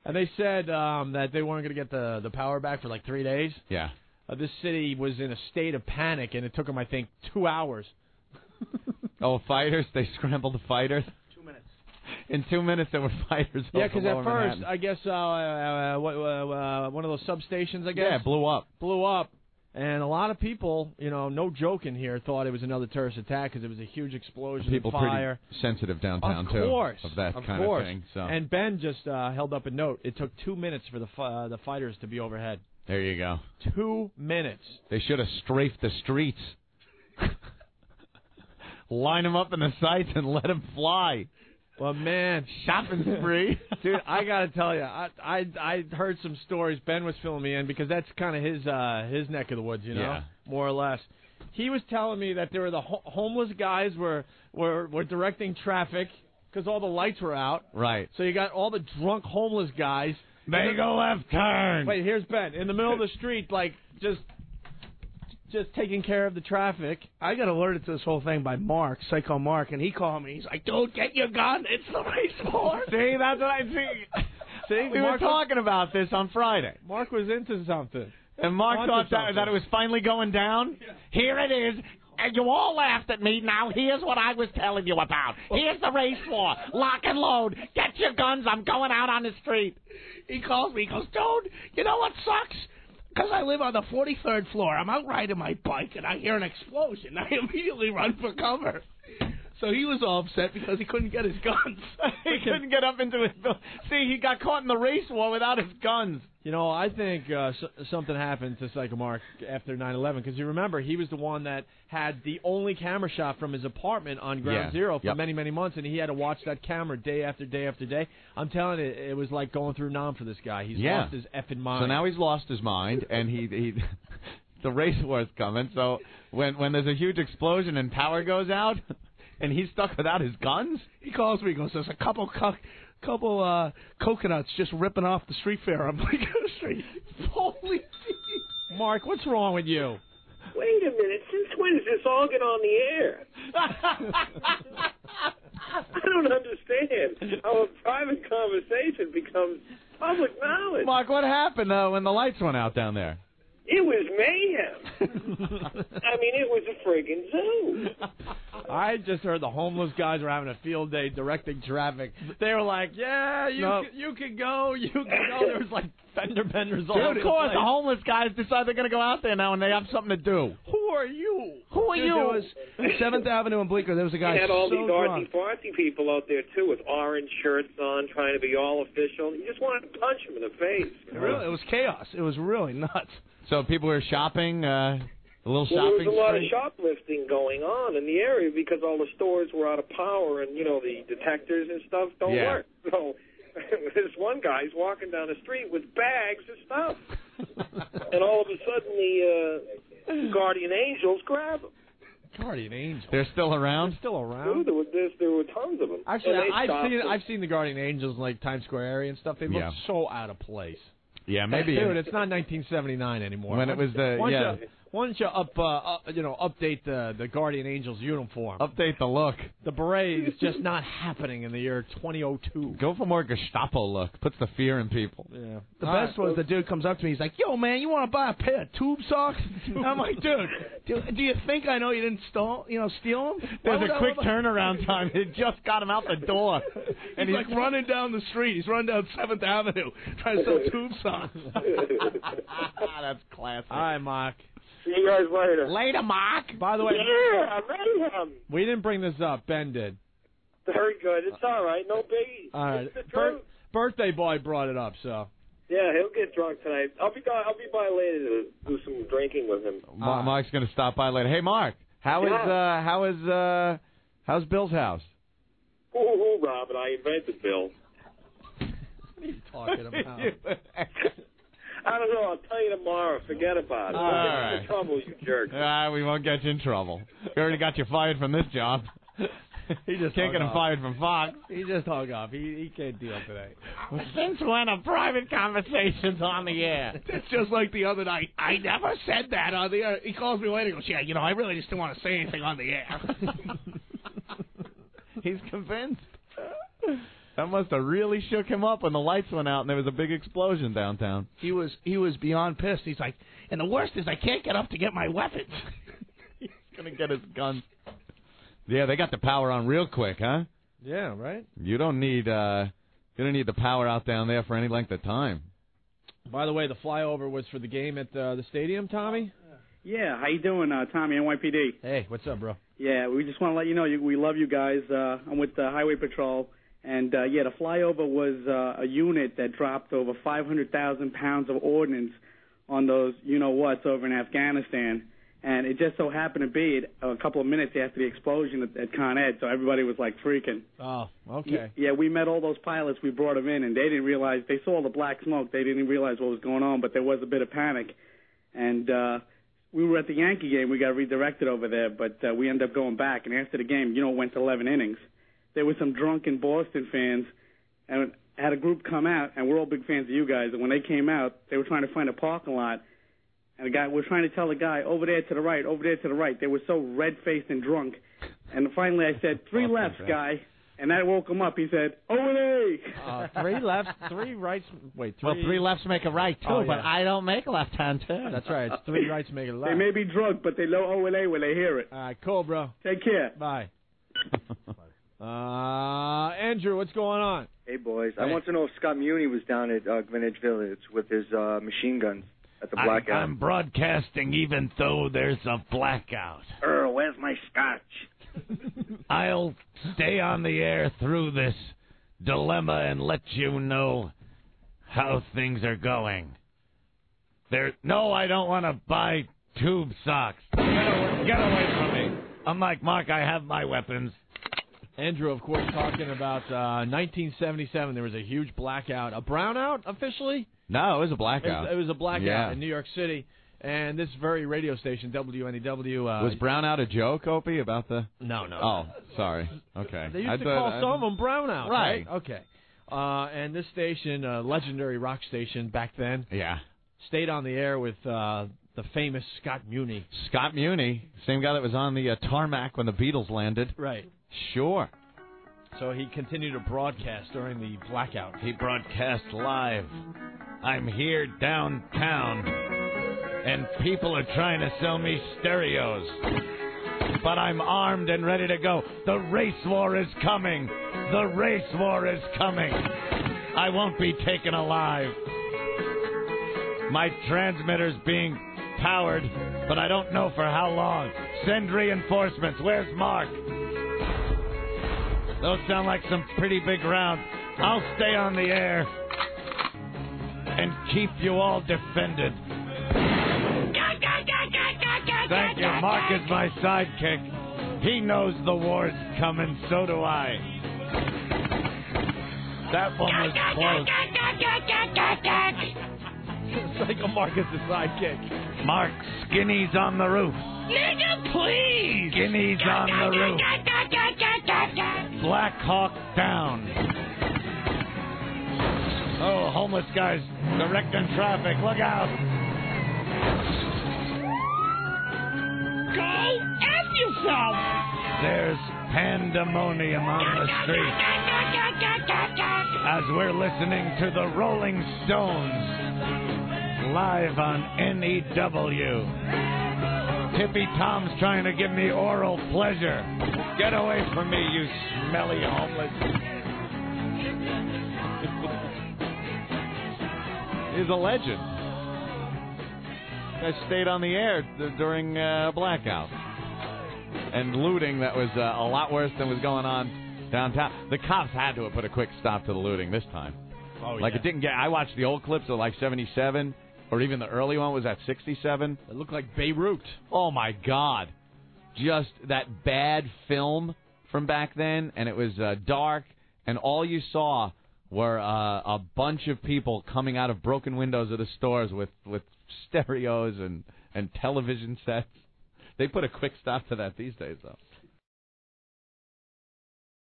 And they said that they weren't going to get the power back for like 3 days. Yeah. This city was in a state of panic, and it took them, I think, 2 hours. Oh, fighters? They scrambled the fighters? 2 minutes. In 2 minutes, there were fighters. Yeah, because at Manhattan. first, I guess one of those substations, I guess. Yeah, it blew up. Blew up. And a lot of people, no joke in here, thought it was another terrorist attack because it was a huge explosion, people fire. Pretty sensitive downtown, of course, too, of that of kind course. of thing. So. And Ben just held up a note. It took 2 minutes for the fighters to be overhead. There you go. 2 minutes. They should have strafed the streets. Line them up in the sights and let them fly. Well, man, shopping spree. Dude, I got to tell you, I heard some stories. Ben was filling me in because that's kind of his neck of the woods, Yeah. more or less. He was telling me that there were the homeless guys were directing traffic because all the lights were out. Right. So you got all the drunk homeless guys. They go left turn. Wait, here's Ben in the middle of the street, like just taking care of the traffic. I got alerted to this whole thing by Mark, Psycho Mark, and he called me. He's like, "Dude, get your gun. It's the race war." See, that's what I see. See, we were talking about this on Friday. Mark was into something. And Mark thought that it was finally going down. Yeah. Here it is. And you all laughed at me. Now here's what I was telling you about. Here's the race war. Lock and load. Get your guns. I'm going out on the street. He calls me. He goes, "Dude, you know what sucks? Because I live on the 43rd floor. I'm out riding my bike, and I hear an explosion. I immediately run for cover." So he was all upset because he couldn't get his guns. He couldn't get up into his building. See, he got caught in the race war without his guns. I think something happened to Psycho Mark after 9/11, because you remember he was the one that had the only camera shot from his apartment on Ground Zero for many, many months, and he had to watch that camera day after day after day. I'm telling you, it was like going through Nam for this guy. He's lost his effing mind. So now he's lost his mind, and he the race war's coming. So when there's a huge explosion and power goes out, and he's stuck without his guns, he calls me. He goes, "There's a couple coconuts just ripping off the street fair on Blackout Street." Holy Mark, what's wrong with you? Wait a minute. Since when does this all get on the air? I don't understand how a private conversation becomes public knowledge. Mark, what happened when the lights went out down there? It was mayhem. I mean, it was a friggin' zoo. I just heard the homeless guys were having a field day directing traffic. They were like, "Yeah, you can go, you can go." There was like fender benders all over the place. Of course, the homeless guys decide they're going to go out there now and they have something to do. Who are you? Who are you? There was 7th Avenue and Bleecker. There was a guy He had all so these drunk. artsy-fartsy people out there, too, with orange shirts on, trying to be all official. You just wanted to punch him in the face. Really, it was chaos. It was really nuts. So people were shopping, a little shopping. There was a lot of shoplifting going on in the area because all the stores were out of power and, the detectors and stuff don't work. So this one guy's walking down the street with bags of stuff. And all of a sudden the Guardian Angels grab him. Guardian Angels? They're still around? They're still around? Dude, there were tons of them. Actually, I've seen the Guardian Angels in like Times Square area and stuff. They look so out of place. Yeah, maybe. Dude, it's not 1979 anymore. When it was why don't you update the Guardian Angels uniform? Update the look. The beret is just not happening in the year 2002. Go for more Gestapo look. Puts the fear in people. Yeah. The best was the dude comes up to me. He's like, "Yo, man, you want to buy a pair of tube socks?" I'm like, dude, do you think I know you didn't steal them? There's a quick turnaround time. It just got him out the door. And he's like running down the street. He's running down 7th Avenue trying to sell tube socks. That's classic. All right, Mark. See you guys later. Later, Mark. By the way, mayhem. We didn't bring this up. Ben did. Very good. It's all right. No biggie. All right. It's the truth. Birthday boy brought it up, so. Yeah, he'll get drunk tonight. I'll be by later to do some drinking with him. Mark's going to stop by later. Hey, Mark, how's Bill's house? Ooh, Robin, I invented Bill. What are you talking about? I don't know. I'll tell you tomorrow. Forget about it. All right. Get in trouble, you jerk. We won't get you in trouble. We already got you fired from this job. He just can't get him fired from Fox. He just hung up. He can't deal today. Since when are private conversations on the air? It's just like the other night. I never said that on the air. He calls me later and goes, "Yeah, I really just didn't want to say anything on the air." He's convinced. That must have really shook him up when the lights went out and there was a big explosion downtown. He was beyond pissed. He's like, and the worst is I can't get up to get my weapons. He's going to get his gun. Yeah, they got the power on real quick, huh? Yeah, right? You don't need the power out down there for any length of time. By the way, the flyover was for the game at the stadium, Tommy? Yeah, how you doing, Tommy, NYPD? Hey, what's up, bro? Yeah, we just want to let you know we love you guys. I'm with the Highway Patrol, and yeah, the flyover was a unit that dropped over 500,000 pounds of ordnance on those you-know-whats over in Afghanistan, and it just so happened to be a couple of minutes after the explosion at Con Ed, so everybody was like freaking. Oh, okay. Yeah, we met all those pilots, we brought them in, and they didn't realize, they saw the black smoke, they didn't realize what was going on, but there was a bit of panic, and we were at the Yankee game. We got redirected over there, but we ended up going back. And after the game, went to 11 innings. There were some drunken Boston fans, and had a group come out, and we're all big fans of you guys. And when they came out, they were trying to find a parking lot. And we're trying to tell the guy, over there to the right, over there to the right. They were so red-faced and drunk. And finally I said, 3 lefts, guy. And that woke him up. He said, "Ole!" 3 lefts, 3 rights. Wait, 3. Well, 3 lefts make a right, too, but I don't make a left hand turn. That's right. It's 3 rights make a left. They may be drunk, but they know Ole when they hear it. All right, cool, bro. Take care. Bye. Andrew, what's going on? Hey, boys. Hey. I want to know if Scott Muni was down at Greenwich Village with his machine guns at the blackout. I'm broadcasting even though there's a blackout. Earl, where's my scotch? I'll stay on the air through this dilemma and let you know how things are going. No, I don't want to buy tube socks. Get away from me. I'm like, Mark, I have my weapons. Andrew, of course, talking about 1977. There was a huge blackout. A brownout, officially? No, it was a blackout. It was a blackout in New York City. And this very radio station, WNEW... was brownout a joke, Opie, about the... No. Oh, sorry. Okay. They used to call some of them brownout, right? Okay. And this station, legendary rock station back then... Yeah. Stayed on the air with the famous Scott Muni. Scott Muni, same guy that was on the tarmac when the Beatles landed. Right. Sure. So he continued to broadcast during the blackout. He broadcast live. I'm here downtown, and people are trying to sell me stereos. But I'm armed and ready to go. The race war is coming. The race war is coming. I won't be taken alive. My transmitter's being powered, but I don't know for how long. Send reinforcements. Where's Mark? Those sound like some pretty big rounds. I'll stay on the air and keep you all defended. Thank you. Mark is my sidekick. He knows the war's coming, so do I. That one was close. It's like a Mark is the sidekick. Mark, Skinny's on the roof. Nigga, please! Skinny's on the roof. Black Hawk down. Oh, homeless guys directing traffic. Look out. Go F yourself! There's pandemonium on the street as we're listening to the Rolling Stones live on NEW. Tippy Tom's trying to give me oral pleasure. Get away from me, you smelly homeless. He's a legend. I stayed on the air during blackout. And looting that was a lot worse than was going on downtown. The cops had to have put a quick stop to the looting this time. Oh, yeah. Like it didn't get... I watched the old clips of like 77... Or even the early one was at 67. It looked like Beirut. Oh, my God. Just that bad film from back then, and it was dark, and all you saw were a bunch of people coming out of broken windows of the stores with stereos and television sets. They put a quick stop to that these days, though.